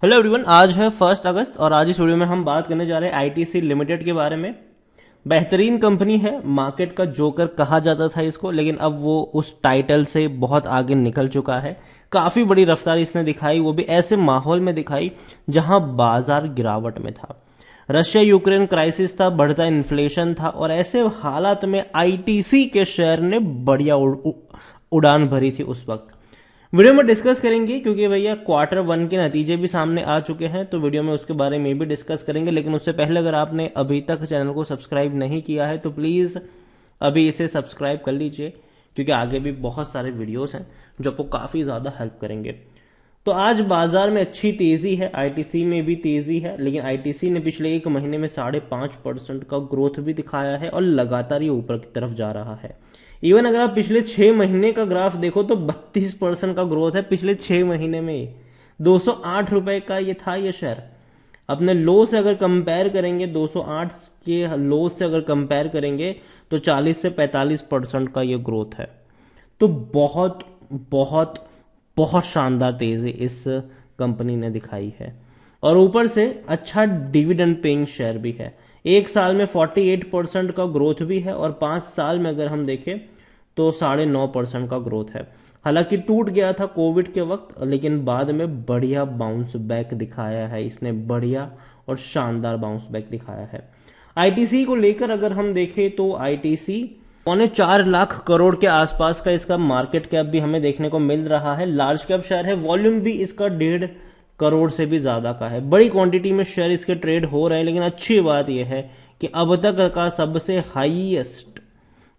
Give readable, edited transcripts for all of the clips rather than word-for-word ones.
Hello everyone, आज है 1 अगस्त और आज इस वीडियो में हम बात करने जा रहे हैं आईटीसी लिमिटेड के बारे में। बेहतरीन कंपनी है, मार्केट का जोकर कहा जाता था इसको, लेकिन अब वो उस टाइटल से बहुत आगे निकल चुका है। काफी बड़ी रफ्तार इसने दिखाई, वो भी ऐसे माहौल में दिखाई जहां बाजार गिरावट में था। रशिया यूक्रेन क्राइसिस था, बढ़ता इन्फ्लेशन था और ऐसे हालात में आईटीसी के शेयर ने बढ़िया उड़ान भरी थी उस वक्त। वीडियो में डिस्कस करेंगे क्योंकि भैया Q1 के नतीजे भी सामने आ चुके हैं, तो वीडियो में उसके बारे में भी डिस्कस करेंगे। लेकिन उससे पहले अगर आपने अभी तक चैनल को सब्सक्राइब नहीं किया है तो प्लीज़ अभी इसे सब्सक्राइब कर लीजिए, क्योंकि आगे भी बहुत सारे वीडियोस हैं जो आपको काफ़ी ज़्यादा हेल्प करेंगे। तो आज बाजार में अच्छी तेज़ी है, आईटीसी में भी तेज़ी है, लेकिन आईटीसी ने पिछले एक महीने में 5.5% का ग्रोथ भी दिखाया है और लगातार ये ऊपर की तरफ जा रहा है। इवन अगर आप पिछले 6 महीने का ग्राफ देखो तो 32% का ग्रोथ है पिछले 6 महीने में। 208 रुपए का ये था ये शेयर। अपने लो से अगर कंपेयर करेंगे, 208 के लो से अगर कंपेयर करेंगे तो 40 से 45% का ये ग्रोथ है। तो बहुत बहुत बहुत शानदार तेजी इस कंपनी ने दिखाई है और ऊपर से अच्छा डिविडेंड पेइंग शेयर भी है। एक साल में 48% का ग्रोथ भी है और 5 साल में अगर हम देखें तो 9.5% का ग्रोथ है। हालांकि टूट गया था कोविड के वक्त, लेकिन बाद में बढ़िया बाउंस बैक दिखाया है इसने, बढ़िया और शानदार बाउंस बैक दिखाया है। आईटीसी को लेकर अगर हम देखें तो आईटीसी 4.25 लाख करोड़ के आसपास का इसका मार्केट कैप भी हमें देखने को मिल रहा है। लार्ज कैप शेयर है, वॉल्यूम भी इसका 1.5 करोड़ से भी ज्यादा का है। बड़ी क्वांटिटी में शेयर इसके ट्रेड हो रहे हैं, लेकिन अच्छी बात यह है कि अब तक का सबसे हाईएस्ट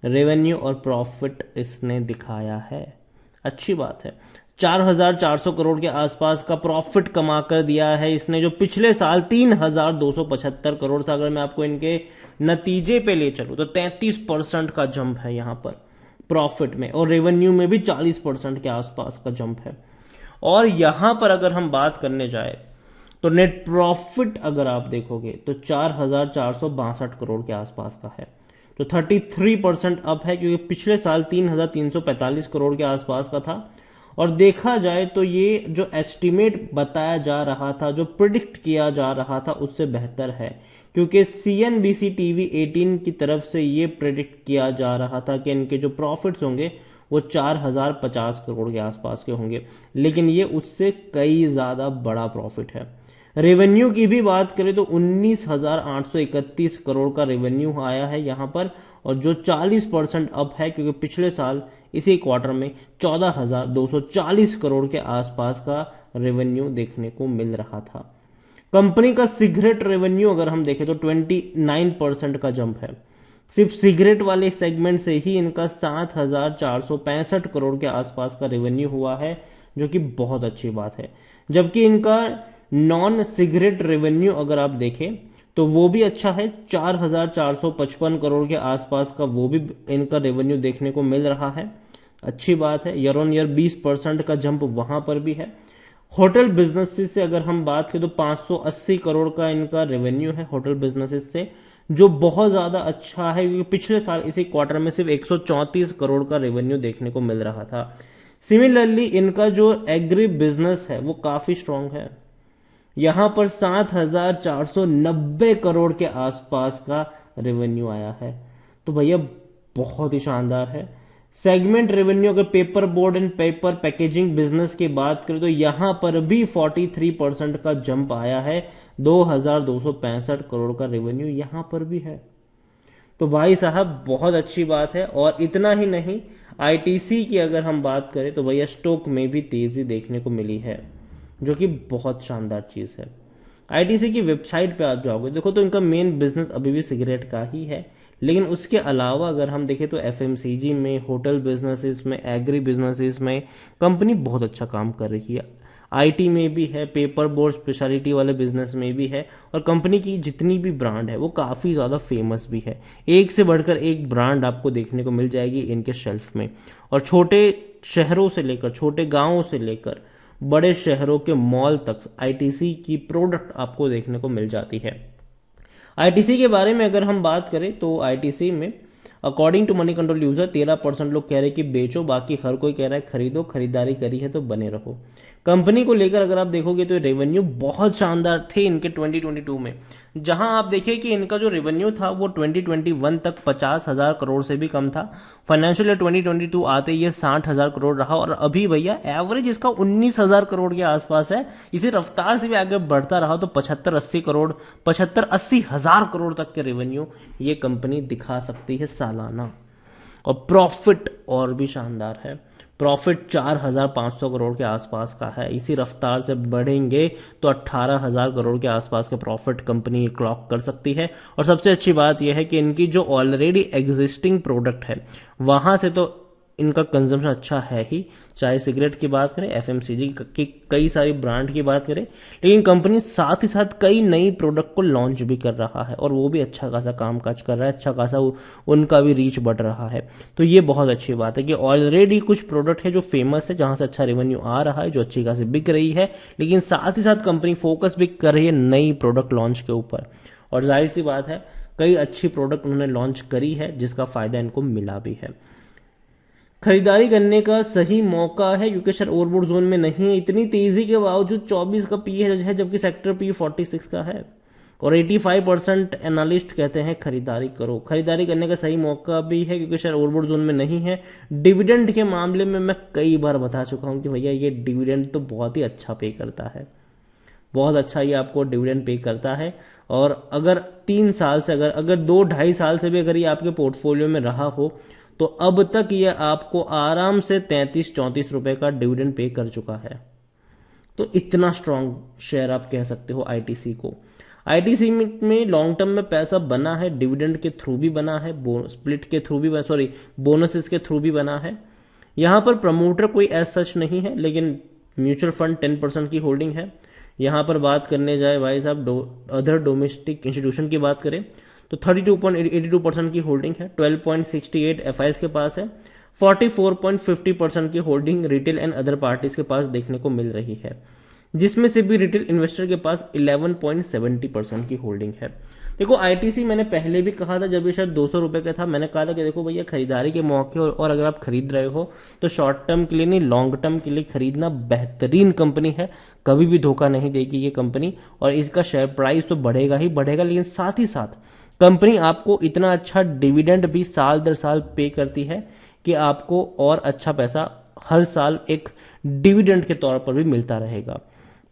रेवेन्यू और प्रॉफिट इसने दिखाया है। अच्छी बात है, 4,400 करोड़ के आसपास का प्रॉफिट कमा कर दिया है इसने, जो पिछले साल 3,275 करोड़ था। अगर मैं आपको इनके नतीजे पे ले चलूं तो 33% का जंप है यहां पर प्रॉफिट में, और रेवेन्यू में भी 40% के आसपास का जंप है। और यहां पर अगर हम बात करने जाए तो नेट प्रॉफिट अगर आप देखोगे तो 4,462 करोड़ के आसपास का है, तो 33% अप है, क्योंकि पिछले साल 3,345 करोड़ के आसपास का था। और देखा जाए तो ये जो एस्टिमेट बताया जा रहा था, जो प्रिडिक्ट किया जा रहा था, उससे बेहतर है, क्योंकि सीएनबीसी टीवी 18 की तरफ से ये प्रिडिक्ट किया जा रहा था कि इनके जो प्रॉफिट्स होंगे वो 4,050 करोड़ के आसपास के होंगे, लेकिन ये उससे कई ज्यादा बड़ा प्रॉफिट है। रेवेन्यू की भी बात करें तो 19,831 करोड़ का रेवेन्यू आया है यहां पर, और जो 40% अप है, क्योंकि पिछले साल इसी क्वार्टर में 14,240 करोड़ के आसपास का रेवेन्यू देखने को मिल रहा था। कंपनी का सिगरेट रेवेन्यू अगर हम देखें तो 29% का जंप है। सिर्फ सिगरेट वाले सेगमेंट से ही इनका 7,465 करोड़ के आसपास का रेवेन्यू हुआ है, जो कि बहुत अच्छी बात है। जबकि इनका नॉन सिगरेट रेवेन्यू अगर आप देखें तो वो भी अच्छा है, 4,455 करोड़ के आसपास का वो भी इनका रेवेन्यू देखने को मिल रहा है। अच्छी बात है, ईयर ऑन ईयर 20% का जंप वहां पर भी है। होटल बिजनेसेस से अगर हम बात करें तो 580 करोड़ का इनका रेवेन्यू है होटल बिजनेसेस से, जो बहुत ज्यादा अच्छा है, क्योंकि पिछले साल इसी क्वार्टर में सिर्फ 134 करोड़ का रेवेन्यू देखने को मिल रहा था। सिमिलरली इनका जो एग्री बिजनेस है वो काफी स्ट्रांग है, यहां पर 7,490 करोड़ के आसपास का रेवेन्यू आया है, तो भैया बहुत ही शानदार है। सेगमेंट रेवेन्यू अगर paper board and paper packaging business की बात करें तो यहां पर भी 43% का जंप आया है, 2,265 करोड़ का रेवेन्यू यहां पर भी है। तो भाई साहब बहुत अच्छी बात है। और इतना ही नहीं, आईटीसी की अगर हम बात करें तो भैया स्टॉक में भी तेजी देखने को मिली है, जो कि बहुत शानदार चीज है। आईटीसी की वेबसाइट पे आप जाओगे देखो तो इनका मेन बिजनेस अभी भी सिगरेट का ही है, लेकिन उसके अलावा अगर हम देखें तो एफएमसीजी में, होटल बिजनेसेस में, एग्री बिजनेसेस में कंपनी बहुत अच्छा काम कर रही है। आईटी में भी है, पेपर बोर्ड स्पेशलिटी वाले बिजनेस में भी है, और कंपनी की जितनी भी ब्रांड है वो काफ़ी ज़्यादा फेमस भी है। एक से बढ़कर एक ब्रांड आपको देखने को मिल जाएगी इनके शेल्फ में, और छोटे शहरों से लेकर, छोटे गांवों से लेकर बड़े शहरों के मॉल तक आईटीसी की प्रोडक्ट आपको देखने को मिल जाती है। आईटीसी के बारे में अगर हम बात करें तो आईटीसी में according to money control user 13% लोग कह रहे हैं कि बेचो, बाकी हर कोई कह रहा है खरीदो, खरीदारी करी है तो बने रहो। कंपनी को लेकर अगर आप देखोगे तो रेवेन्यू बहुत शानदार थे इनके 2022 में। जहां आप देखिए कि इनका जो रेवेन्यू था वो 2021 तक 50,000 करोड़ से भी कम था। फाइनेंशियल ईयर 2022 आते ही ये 60,000 करोड़ रहा और अभी भैया एवरेज इसका 19,000 करोड़ के आसपास है। इसी रफ्तार से भी आगे बढ़ता रहा तो 75-80 करोड़ तक के रेवेन्यू ये कंपनी दिखा सकती है सालाना। और प्रॉफिट और भी शानदार है, प्रॉफिट 4,500 करोड़ के आसपास का है। इसी रफ्तार से बढ़ेंगे तो 18,000 करोड़ के आसपास का प्रॉफिट कंपनी क्लॉक कर सकती है। और सबसे अच्छी बात यह है कि इनकी जो ऑलरेडी एग्जिस्टिंग प्रोडक्ट है वहां से तो इनका कंजम्पशन अच्छा है ही, चाहे सिगरेट की बात करें, एफएमसीजी की कई सारी ब्रांड की बात करें, लेकिन कंपनी साथ ही साथ कई नई प्रोडक्ट को लॉन्च भी कर रहा है और वो भी अच्छा खासा कामकाज कर रहा है, अच्छा खासा उनका भी रीच बढ़ रहा है। तो ये बहुत अच्छी बात है कि ऑलरेडी कुछ प्रोडक्ट है जो फेमस है, जहां से अच्छा रेवेन्यू आ रहा है, जो अच्छी खासी बिक रही है, लेकिन साथ ही साथ कंपनी फोकस भी कर रही है नई प्रोडक्ट लॉन्च के ऊपर। और जाहिर सी बात है कई अच्छी प्रोडक्ट उन्होंने लॉन्च करी है जिसका फायदा इनको मिला भी है। खरीदारी करने का सही मौका है क्योंकि शेयर ओवरबॉट जोन में नहीं है। इतनी तेजी के बावजूद 24 का पी है जबकि सेक्टर पी 46 का है और 85% एनालिस्ट कहते हैं खरीदारी करो। खरीदारी करने का सही मौका भी है क्योंकि शेयर ओवरबॉट जोन में नहीं है। डिविडेंड के मामले में मैं कई बार बता चुका हूं कि भैया ये डिविडेंड तो बहुत ही अच्छा पे करता है, बहुत अच्छा ये आपको डिविडेंड पे करता है। और अगर 3 साल से अगर 2-2.5 साल से भी अगर ये आपके पोर्टफोलियो में रहा हो तो अब तक ये आपको आराम से 33-34 रुपए का डिविडेंड पे कर चुका है। तो इतना स्ट्रांग शेयर आप कह सकते हो आईटीसी को। आईटीसी में लॉन्ग टर्म में पैसा बना है, डिविडेंड के थ्रू भी बना है, स्प्लिट के थ्रू भी, बोनसेस के थ्रू भी बना है। यहां पर प्रमोटर कोई एज सच नहीं है, लेकिन म्यूचुअल फंड 10% की होल्डिंग है। यहां पर बात करने जाए भाई साहब अदर डोमेस्टिक इंस्टीट्यूशन की बात करें तो 32.82% की होल्डिंग है, 12.68 एफआईएस के पास है, 44.50% की holding retail and other parties के पास देखने को मिल रही है, जिसमें से भी रिटेल इन्वेस्टर के पास 11.70% की होल्डिंग है। देखो आईटीसी मैंने पहले भी कहा था जब ये शायद 200 रुपए का था, मैंने कहा था कि देखो भैया खरीदारी के मौके और अगर आप खरीद रहे हो तो शॉर्ट टर्म के लिए नहीं, लॉन्ग टर्म के लिए खरीदना बेहतरीन कंपनी है, कभी भी धोखा नहीं देगी ये कंपनी। और इसका शेयर प्राइस तो बढ़ेगा ही बढ़ेगा, लेकिन साथ ही साथ कंपनी आपको इतना अच्छा डिविडेंड भी साल दर साल पे करती है कि आपको और अच्छा पैसा हर साल एक डिविडेंड के तौर पर भी मिलता रहेगा।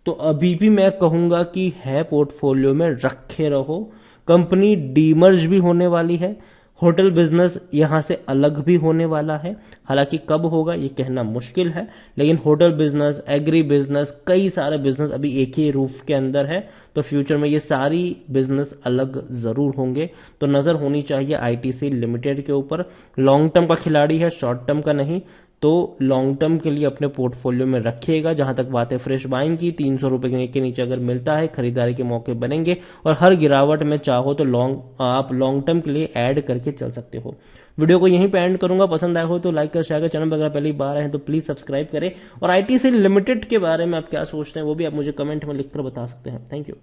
तो अभी भी मैं कहूंगा कि है पोर्टफोलियो में रखे रहो। कंपनी डीमर्ज भी होने वाली है, होटल बिजनेस यहां से अलग भी होने वाला है, हालांकि कब होगा ये कहना मुश्किल है, लेकिन होटल बिजनेस, एग्री बिजनेस, कई सारे बिजनेस अभी एक ही रूफ के अंदर है, तो फ्यूचर में ये सारी बिजनेस अलग जरूर होंगे। तो नजर होनी चाहिए आईटीसी लिमिटेड के ऊपर। लॉन्ग टर्म का खिलाड़ी है, शॉर्ट टर्म का नहीं, तो लॉन्ग टर्म के लिए अपने पोर्टफोलियो में रखिएगा। जहां तक बात है फ्रेश बाइंग की, 300 रुपए के नीचे अगर मिलता है खरीदारी के मौके बनेंगे और हर गिरावट में चाहो तो आप लॉन्ग टर्म के लिए ऐड करके चल सकते हो। वीडियो को यहीं पे एंड करूंगा, पसंद आया हो तो लाइक कर, शेयर कर, चैनल पर अगर पहली बार आए हैं तो प्लीज सब्सक्राइब करें। और आईटीसी लिमिटेड के बारे में आप क्या सोचते हैं वो भी आप मुझे कमेंट में लिखकर बता सकते हैं। Thank you.